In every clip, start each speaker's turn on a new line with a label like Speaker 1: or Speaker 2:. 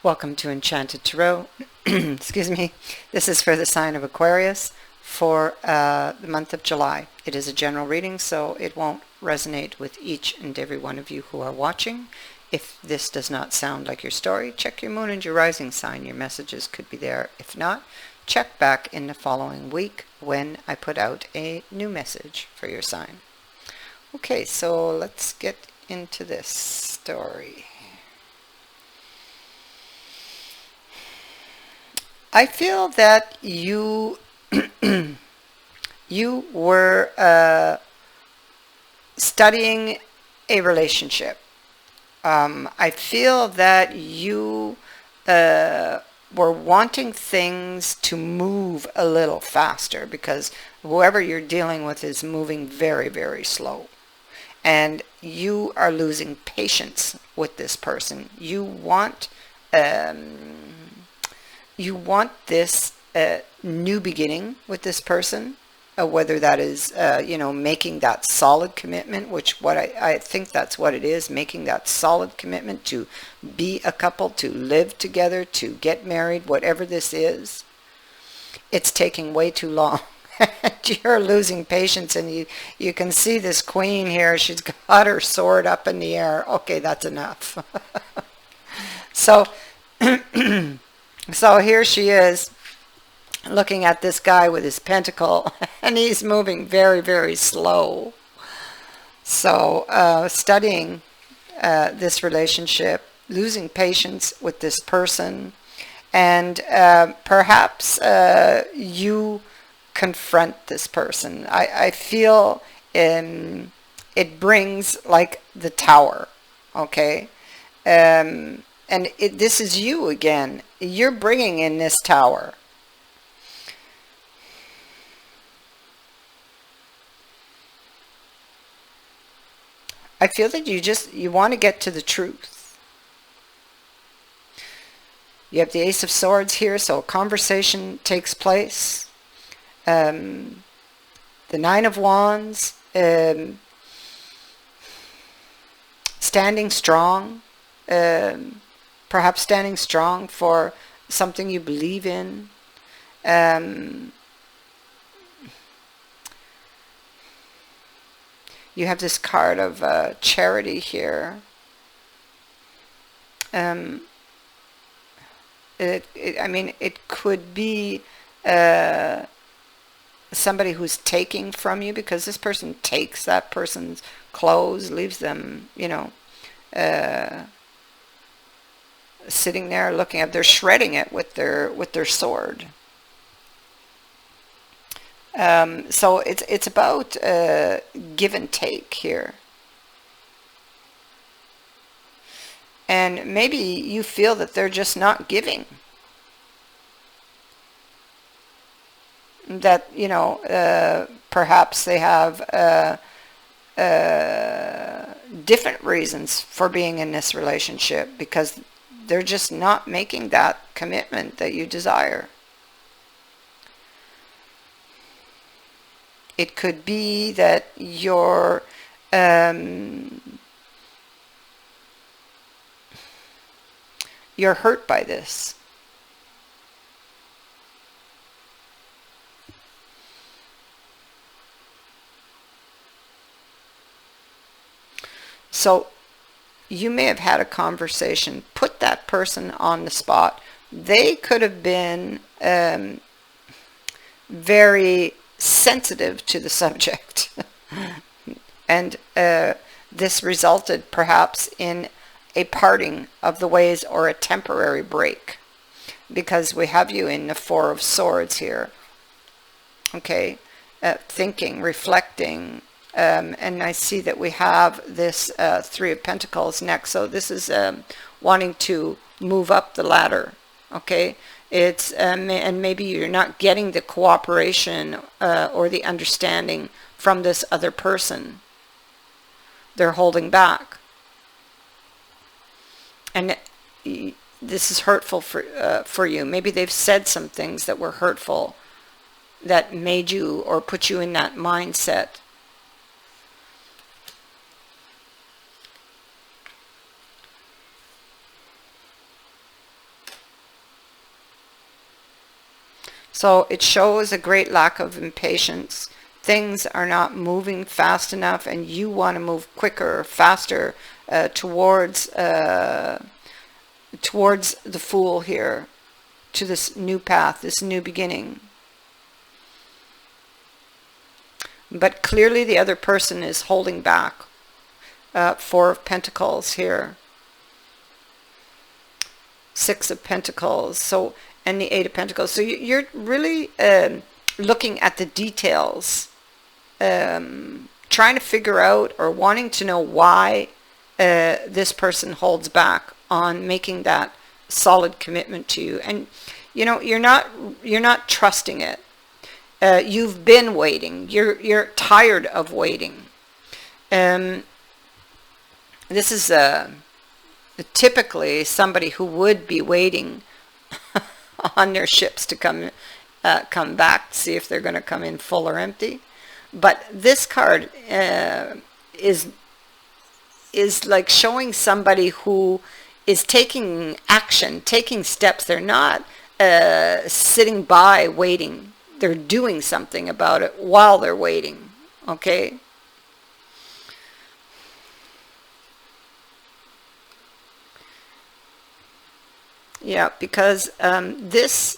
Speaker 1: Welcome to Enchanted Tarot. Excuse me. This is for the sign of Aquarius for the month of July. It is a general reading, so it won't resonate with each and every one of you who are watching. If this does not sound like your story, check your moon and your rising sign. Your messages could be there. If not, check back in the following week when I put out a new message for your sign. Okay, so let's get into this story. I feel that you you were studying a relationship. I feel that you were wanting things to move a little faster because whoever you're dealing with is moving very, very slow. And you are losing patience with this person. You want this new beginning with this person, whether that is, making that solid commitment, which I think that's what it is, making that solid commitment to be a couple, to live together, to get married, whatever this is. It's taking way too long. You're losing patience, and you can see this queen here. She's got her sword up in the air. Okay, that's enough. So So here she is looking at this guy with his pentacle, and he's moving very, very slow. So studying this relationship, losing patience with this person, and perhaps you confront this person. I feel it brings like the tower, okay? And this is you again. You're bringing in this tower. I feel that you want to get to the truth. You have the Ace of Swords here, so a conversation takes place. The Nine of Wands, standing strong. Perhaps standing strong for something you believe in. You have this card of charity here. It could be somebody who's taking from you, because this person takes that person's clothes, leaves them, sitting there looking at, they're shredding it with their sword. So it's about give and take here. And maybe you feel that they're just not giving. That, perhaps they have different reasons for being in this relationship, because they're just not making that commitment that you desire. It could be that you're hurt by this. So you may have had a conversation, put that person on the spot. They could have been very sensitive to the subject. And this resulted perhaps in a parting of the ways, or a temporary break, because we have you in the Four of Swords here. Okay, thinking, reflecting. And I see that we have this Three of Pentacles next. So this is wanting to move up the ladder. Okay, it's and maybe you're not getting the cooperation or the understanding from this other person. They're holding back, and this is hurtful for you. Maybe they've said some things that were hurtful, that made you or put you in that mindset. So it shows a great lack of impatience. Things are not moving fast enough, and you want to move quicker, faster towards the Fool here, to this new path, this new beginning. But clearly the other person is holding back. Four of Pentacles here. Six of Pentacles. So, and the Eight of Pentacles. So you're really looking at the details, trying to figure out or wanting to know why this person holds back on making that solid commitment to you. And you know, you're not trusting it. You've been waiting. You're tired of waiting. This is typically somebody who would be waiting on their ships to come back to see if they're going to come in full or empty. But this card is like showing somebody who is taking action, taking steps. They're not sitting by waiting. They're doing something about it while they're waiting. Okay? Yeah, because this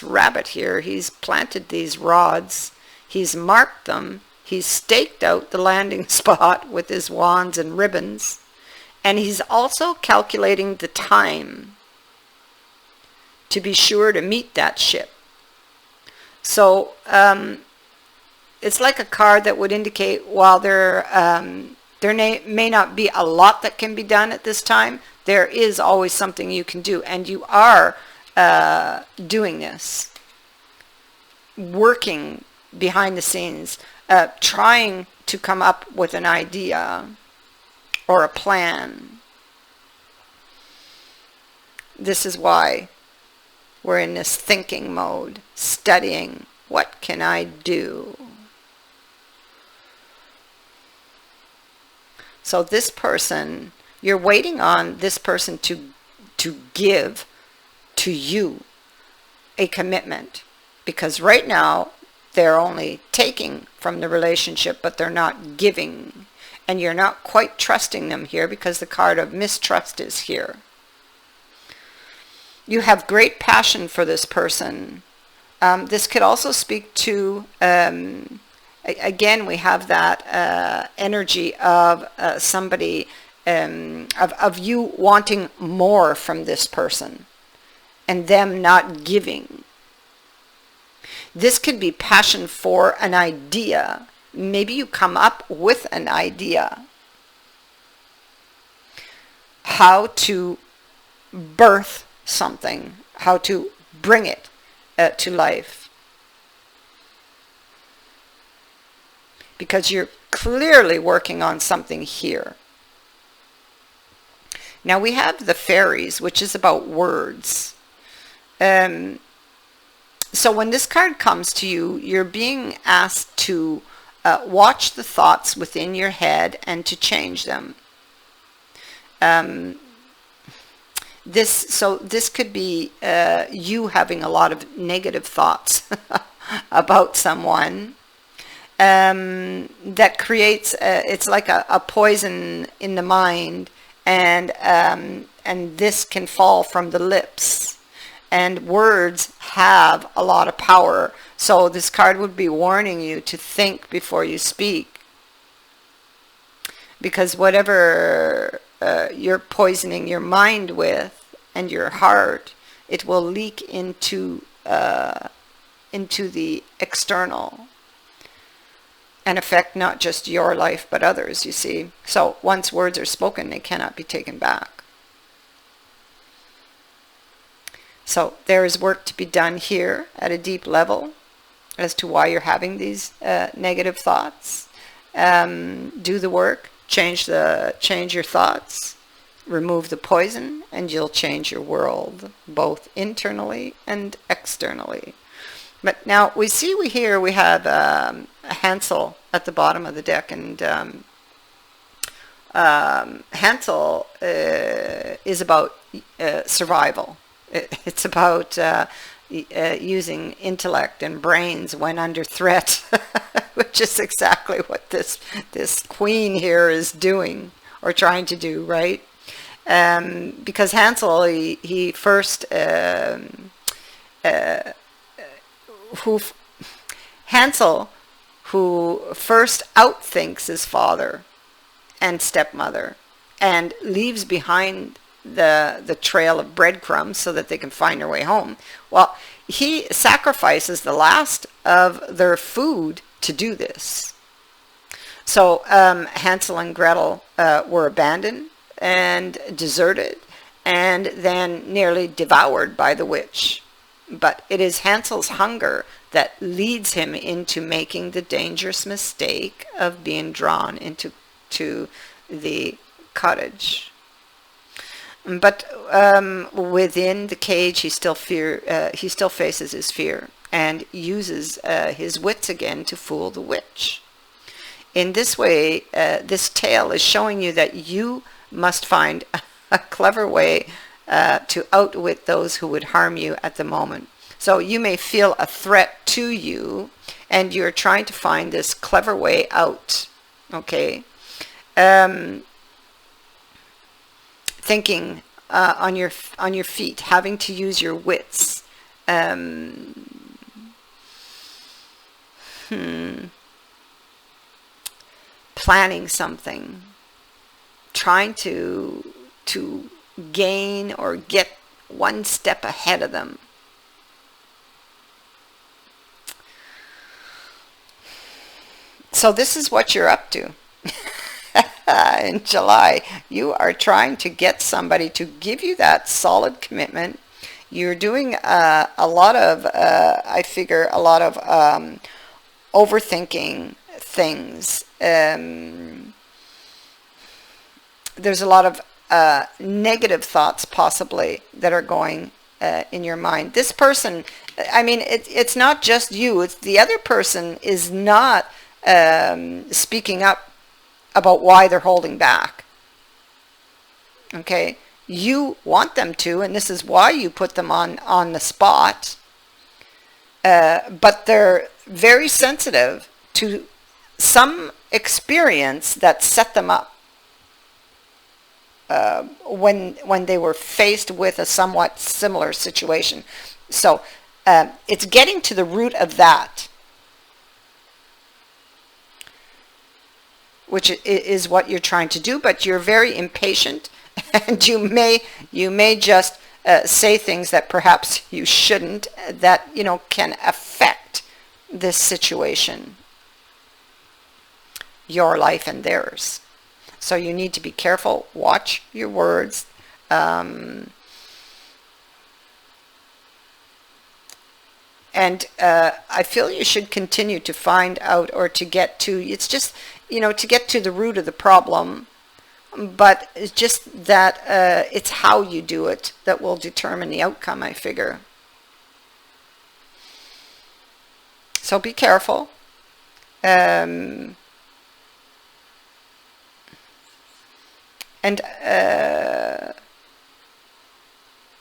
Speaker 1: rabbit here, he's planted these rods, he's marked them, he's staked out the landing spot with his wands and ribbons, and he's also calculating the time to be sure to meet that ship. So it's like a card that would indicate while there may not be a lot that can be done at this time, there is always something you can do, and you are doing this, working behind the scenes, trying to come up with an idea or a plan. This is why we're in this thinking mode, studying, what can I do? So this person, you're waiting on this person to give to you a commitment, because right now they're only taking from the relationship, but they're not giving, and you're not quite trusting them here because the card of mistrust is here. You have great passion for this person. This could also speak to, again, we have that energy of somebody, of you wanting more from this person and them not giving. This could be passion for an idea. Maybe you come up with an idea how to birth something, how to bring it to life. Because you're clearly working on something here. Now we have the fairies, which is about words. So when this card comes to you, you're being asked to watch the thoughts within your head and to change them. This could be you having a lot of negative thoughts about someone. That creates it's like a poison in the mind, and this can fall from the lips, and words have a lot of power. So this card would be warning you to think before you speak, because whatever you're poisoning your mind with and your heart, it will leak into the external and affect not just your life but others, you see. So once words are spoken, they cannot be taken back. So there is work to be done here at a deep level as to why you're having these negative thoughts. Do the work, change your thoughts, remove the poison, and you'll change your world, both internally and externally. But now we have Hansel at the bottom of the deck, and Hansel is about survival. It's about using intellect and brains when under threat, which is exactly what this queen here is doing or trying to do, right? Because Hansel, he first who Hansel, who first outthinks his father and stepmother and leaves behind the trail of breadcrumbs so that they can find their way home. Well, he sacrifices the last of their food to do this. So Hansel and Gretel were abandoned and deserted and then nearly devoured by the witch. But it is Hansel's hunger that leads him into making the dangerous mistake of being drawn into the cottage. But within the cage, he still faces his fear and uses his wits again to fool the witch. In this way, this tale is showing you that you must find a clever way to outwit those who would harm you at the moment. So you may feel a threat to you, and you're trying to find this clever way out. Okay, thinking on your feet, having to use your wits. Planning something, trying to gain or get one step ahead of them. So this is what you're up to. In July, you are trying to get somebody to give you that solid commitment. You're doing a lot of, I figure, a lot of overthinking things. There's a lot of negative thoughts possibly that are going in your mind. This person, I mean, it's not just you. It's the other person is not speaking up about why they're holding back. Okay, you want them to, and this is why you put them on the spot. But they're very sensitive to some experience that set them up when they were faced with a somewhat similar situation. So it's getting to the root of that, which is what you're trying to do, but you're very impatient, and you may just say things that perhaps you shouldn't, that can affect this situation, your life and theirs. So you need to be careful, watch your words, and I feel you should continue to find out, or to get to, it's just, to get to the root of the problem, but it's just that it's how you do it that will determine the outcome, I figure. So be careful. And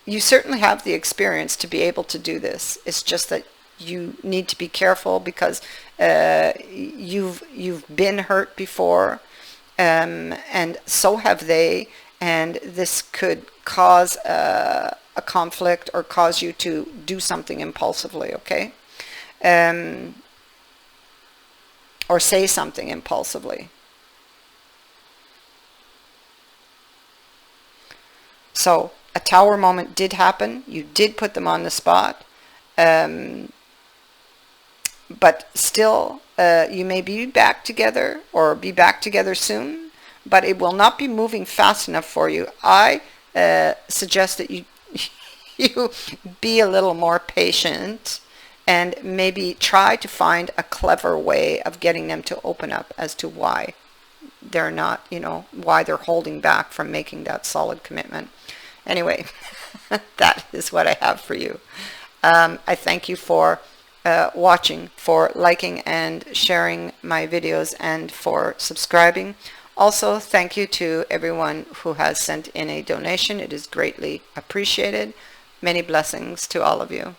Speaker 1: you certainly have the experience to be able to do this. It's just that you need to be careful, because you've been hurt before, and so have they, and this could cause a conflict or cause you to do something impulsively, okay? Or say something impulsively. So a tower moment did happen. You did put them on the spot. But still, you may be back together, or be back together soon, but it will not be moving fast enough for you. I suggest that you be a little more patient, and maybe try to find a clever way of getting them to open up as to why they're not, why they're holding back from making that solid commitment. Anyway, that is what I have for you. I thank you for watching, for liking and sharing my videos, and for subscribing. Also, thank you to everyone who has sent in a donation. It is greatly appreciated. Many blessings to all of you.